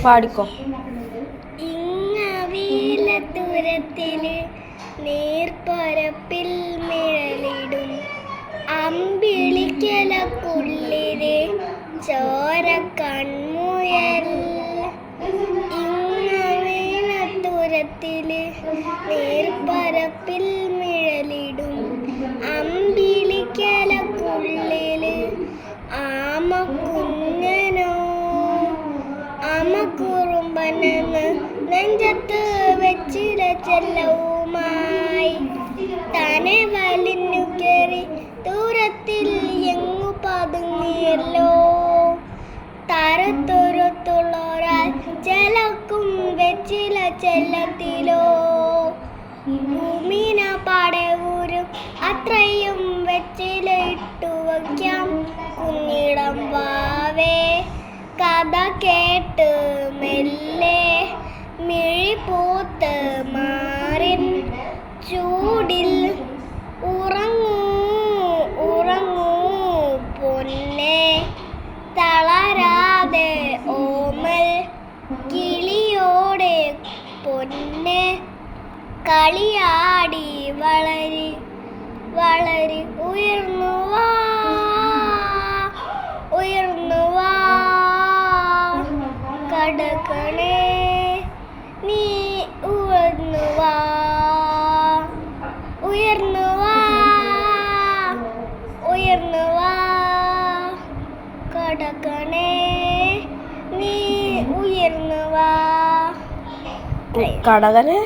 പാടിക്കോ. ഇങ്ങവീലത്തുരത്തില് നീർപ്പരപ്പിൽ മിഴലിടും അമ്പിളിക്കലക്കുള്ളില് ചോര കൺമുയൽ. ഇങ്ങവീലത്തുരത്തില് നീർപ്പരപ്പിൽ മിഴലിടും അമ്പിളിക്കലക്കുള്ളില് ആമക്കുഞ്ഞനോ ആമക്കുറുമ്പനെന്ന് നെഞ്ചത്ത് വെച്ചിര ചെല്ലവുമായി തന്നെ വലിഞ്ഞു കയറി ദൂരത്തിൽ എങ്ങു പതുങ്ങിയല്ലോ. തരത്തുരത്തുള്ളൊരാൾ ചെലക്കും വെച്ചില ചെല്ലത്തിലോ. ഭൂമിന പടവൂരും അത്രയും വെച്ചില ഇട്ടു വയ്ക്കാം കുഞ്ഞിടം വാവേ. കഥ കേട്ട് മെല്ലെ മിഴിപൂത്ത് മാറിൻ ചൂടിൽ ഉറങ്ങൂ ഉറങ്ങൂ പൊന്നെ. തളരാതെ ഓമൽ കിളിയോടെ പൊന്നെ. കളിയാടി വളരി വളരി ഉയർന്നു വാ ഉയർന്നു വാ. കടക്കണേ നീ ഉയർന്നു വാ ഉയർന്നു വാ ഉയർന്നു വാ. കടക്കണേ നീ ഉയർന്നു വാ. കടകനെ